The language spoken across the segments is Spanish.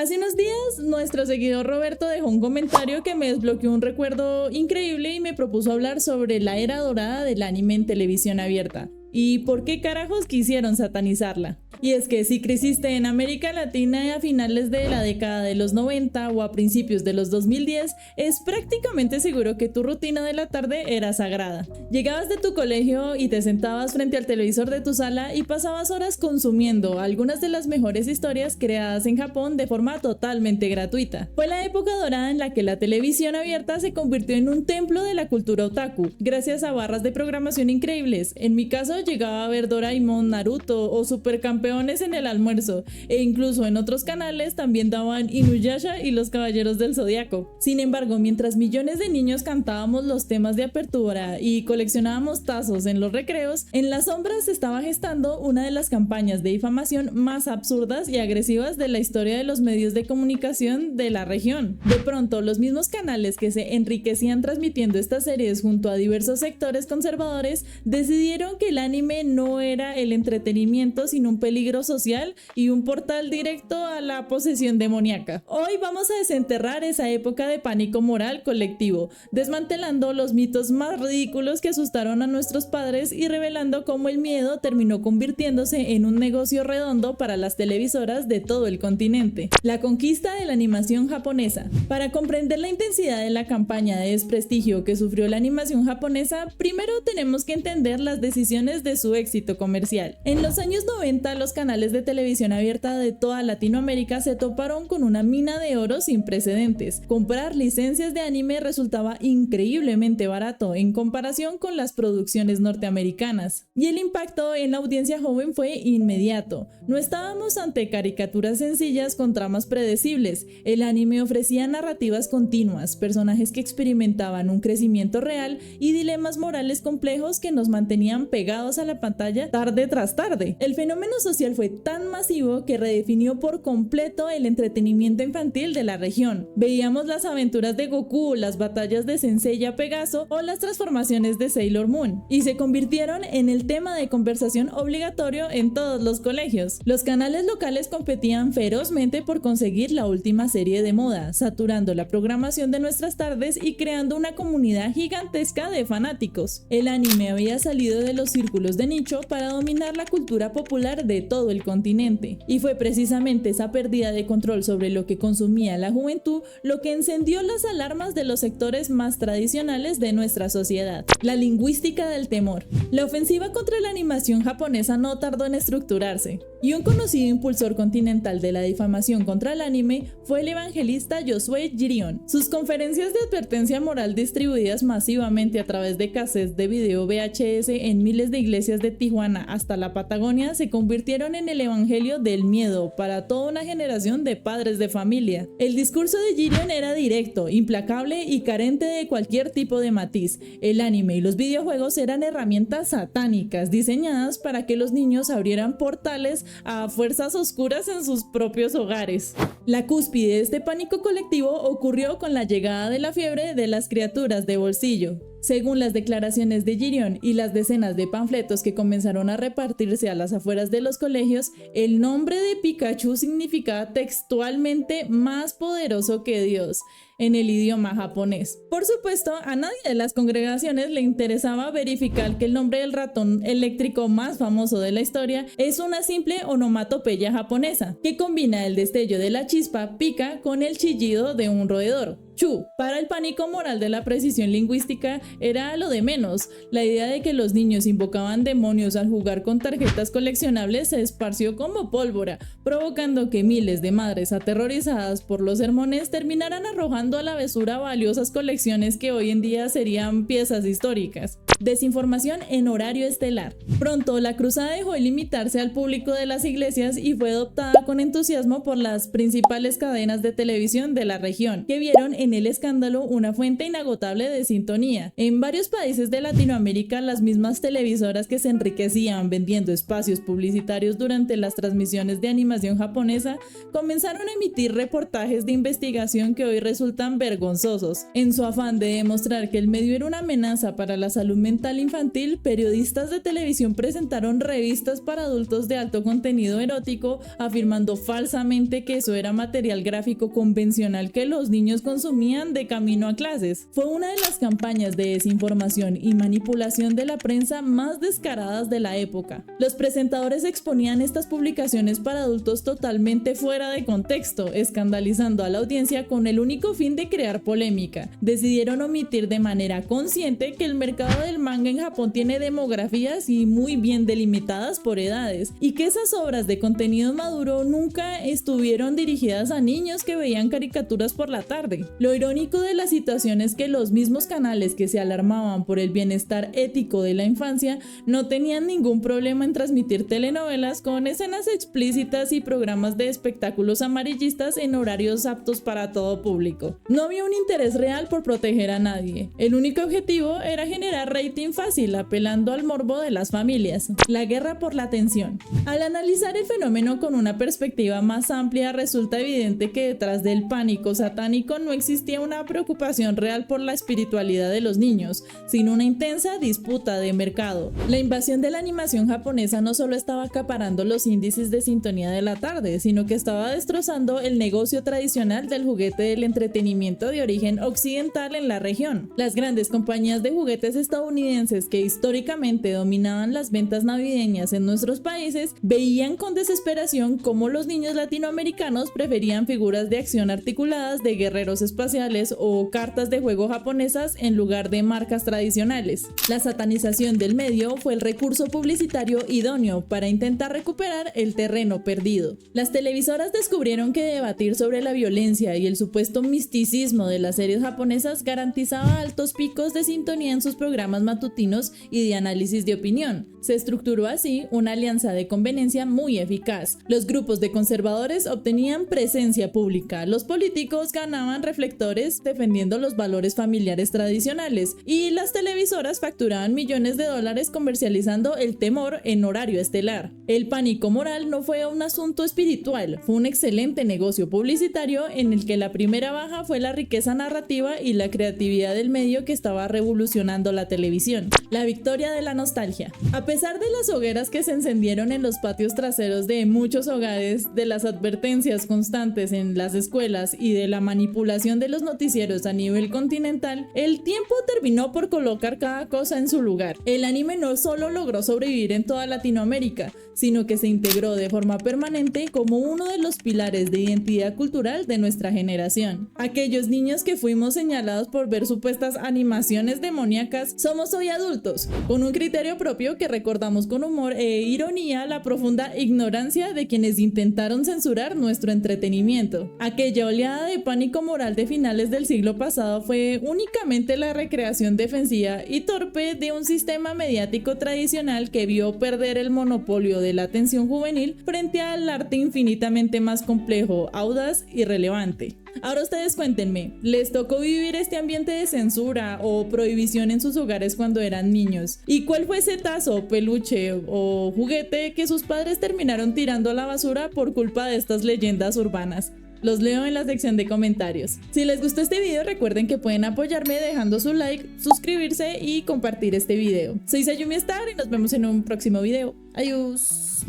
Hace unos días, nuestro seguidor Roberto dejó un comentario que me desbloqueó un recuerdo increíble y me propuso hablar sobre la era dorada del anime en televisión abierta. ¿Y por qué carajos quisieron satanizarla? Y es que si creciste en América Latina a finales de la década de los 90 o a principios de los 2010, es prácticamente seguro que tu rutina de la tarde era sagrada. Llegabas de tu colegio y te sentabas frente al televisor de tu sala y pasabas horas consumiendo algunas de las mejores historias creadas en Japón de forma totalmente gratuita. Fue la época dorada en la que la televisión abierta se convirtió en un templo de la cultura otaku, gracias a barras de programación increíbles. En mi caso, llegaba a ver Doraemon, Naruto o Supercampeones en el almuerzo, e incluso en otros canales también daban Inuyasha y los Caballeros del Zodiaco. Sin embargo, mientras millones de niños cantábamos los temas de apertura y coleccionábamos tazos en los recreos, en las sombras se estaba gestando una de las campañas de difamación más absurdas y agresivas de la historia de los medios de comunicación de la región. De pronto, los mismos canales que se enriquecían transmitiendo estas series junto a diversos sectores conservadores decidieron que el anime no era el entretenimiento sino un peligro social y un portal directo a la posesión demoníaca. Hoy vamos a desenterrar esa época de pánico moral colectivo, desmantelando los mitos más ridículos que asustaron a nuestros padres y revelando cómo el miedo terminó convirtiéndose en un negocio redondo para las televisoras de todo el continente. La conquista de la animación japonesa. Para comprender la intensidad de la campaña de desprestigio que sufrió la animación japonesa, primero tenemos que entender las decisiones de su éxito comercial. En los años 90, los canales de televisión abierta de toda Latinoamérica se toparon con una mina de oro sin precedentes. Comprar licencias de anime resultaba increíblemente barato en comparación con las producciones norteamericanas, y el impacto en la audiencia joven fue inmediato. No estábamos ante caricaturas sencillas con tramas predecibles. El anime ofrecía narrativas continuas, personajes que experimentaban un crecimiento real y dilemas morales complejos que nos mantenían pegados a la pantalla tarde tras tarde. El fenómeno social fue tan masivo que redefinió por completo el entretenimiento infantil de la región. Veíamos las aventuras de Goku, las batallas de Senseiya Pegaso o las transformaciones de Sailor Moon, y se convirtieron en el tema de conversación obligatorio en todos los colegios. Los canales locales competían ferozmente por conseguir la última serie de moda, saturando la programación de nuestras tardes y creando una comunidad gigantesca de fanáticos. El anime había salido de los círculos de nicho para dominar la cultura popular de todo el continente, y fue precisamente esa pérdida de control sobre lo que consumía la juventud lo que encendió las alarmas de los sectores más tradicionales de nuestra sociedad. La lingüística del temor. La ofensiva contra la animación japonesa no tardó en estructurarse, y un conocido impulsor continental de la difamación contra el anime fue el evangelista Josué Girion. Sus conferencias de advertencia moral, distribuidas masivamente a través de cassettes de video VHS en miles de iglesias de Tijuana hasta la Patagonia, se convirtieron en el evangelio del miedo para toda una generación de padres de familia. El discurso de Girion era directo, implacable y carente de cualquier tipo de matiz. El anime y los videojuegos eran herramientas satánicas diseñadas para que los niños abrieran portales a fuerzas oscuras en sus propios hogares. La cúspide de este pánico colectivo ocurrió con la llegada de la fiebre de las criaturas de bolsillo. Según las declaraciones de Girion y las decenas de panfletos que comenzaron a repartirse a las afueras de los colegios, el nombre de Pikachu significaba textualmente "más poderoso que Dios" en el idioma japonés. Por supuesto, a nadie de las congregaciones le interesaba verificar que el nombre del ratón eléctrico más famoso de la historia es una simple onomatopeya japonesa, que combina el destello de la chispa Pika con el chillido de un roedor. Chu. Para el pánico moral de la precisión lingüística era lo de menos. La idea de que los niños invocaban demonios al jugar con tarjetas coleccionables se esparció como pólvora, provocando que miles de madres aterrorizadas por los sermones terminaran arrojando a la basura valiosas colecciones que hoy en día serían piezas históricas. Desinformación en horario estelar. Pronto la cruzada dejó de limitarse al público de las iglesias y fue adoptada con entusiasmo por las principales cadenas de televisión de la región, que vieron en el escándalo una fuente inagotable de sintonía. En varios países de Latinoamérica, las mismas televisoras que se enriquecían vendiendo espacios publicitarios durante las transmisiones de animación japonesa comenzaron a emitir reportajes de investigación que hoy resultan vergonzosos. En su afán de demostrar que el medio era una amenaza para la salud mental mental infantil, periodistas de televisión presentaron revistas para adultos de alto contenido erótico, afirmando falsamente que eso era material gráfico convencional que los niños consumían de camino a clases. Fue una de las campañas de desinformación y manipulación de la prensa más descaradas de la época. Los presentadores exponían estas publicaciones para adultos totalmente fuera de contexto, escandalizando a la audiencia con el único fin de crear polémica. Decidieron omitir de manera consciente que el mercado del manga en Japón tiene demografías y muy bien delimitadas por edades, y que esas obras de contenido maduro nunca estuvieron dirigidas a niños que veían caricaturas por la tarde. Lo irónico de la situación es que los mismos canales que se alarmaban por el bienestar ético de la infancia no tenían ningún problema en transmitir telenovelas con escenas explícitas y programas de espectáculos amarillistas en horarios aptos para todo público. No había un interés real por proteger a nadie. El único objetivo era generar rating fácil, apelando al morbo de las familias. La guerra por la atención. Al analizar el fenómeno con una perspectiva más amplia, resulta evidente que detrás del pánico satánico no existía una preocupación real por la espiritualidad de los niños, sino una intensa disputa de mercado. La invasión de la animación japonesa no solo estaba acaparando los índices de sintonía de la tarde, sino que estaba destrozando el negocio tradicional del juguete del entretenimiento de origen occidental en la región. Las grandes compañías de juguetes estadounidenses que históricamente dominaban las ventas navideñas en nuestros países veían con desesperación cómo los niños latinoamericanos preferían figuras de acción articuladas de guerreros espaciales o cartas de juego japonesas en lugar de marcas tradicionales. La satanización del medio fue el recurso publicitario idóneo para intentar recuperar el terreno perdido. Las televisoras descubrieron que debatir sobre la violencia y el supuesto misticismo de las series japonesas garantizaba altos picos de sintonía en sus programas matutinos y de análisis de opinión. Se estructuró así una alianza de conveniencia muy eficaz. Los grupos de conservadores obtenían presencia pública, los políticos ganaban reflectores defendiendo los valores familiares tradicionales y las televisoras facturaban millones de dólares comercializando el temor en horario estelar. El pánico moral no fue un asunto espiritual, fue un excelente negocio publicitario en el que la primera baja fue la riqueza narrativa y la creatividad del medio que estaba revolucionando la televisión. La victoria de la nostalgia. A pesar de las hogueras que se encendieron en los patios traseros de muchos hogares, de las advertencias constantes en las escuelas y de la manipulación de los noticieros a nivel continental, el tiempo terminó por colocar cada cosa en su lugar. El anime no solo logró sobrevivir en toda Latinoamérica, sino que se integró de forma permanente como uno de los pilares de identidad cultural de nuestra generación. Aquellos niños que fuimos señalados por ver supuestas animaciones demoníacas, somos hoy adultos, con un criterio propio que recordamos con humor e ironía la profunda ignorancia de quienes intentaron censurar nuestro entretenimiento. Aquella oleada de pánico moral de finales del siglo pasado fue únicamente la recreación defensiva y torpe de un sistema mediático tradicional que vio perder el monopolio de la atención juvenil frente al arte infinitamente más complejo, audaz y relevante. Ahora ustedes cuéntenme, ¿les tocó vivir este ambiente de censura o prohibición en sus hogares cuando eran niños? ¿Y cuál fue ese tazo, peluche o juguete que sus padres terminaron tirando a la basura por culpa de estas leyendas urbanas? Los leo en la sección de comentarios. Si les gustó este video, recuerden que pueden apoyarme dejando su like, suscribirse y compartir este video. Soy Sayumi Star y nos vemos en un próximo video. Adiós.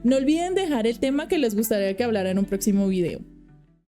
No olviden dejar el tema que les gustaría que hablara en un próximo video.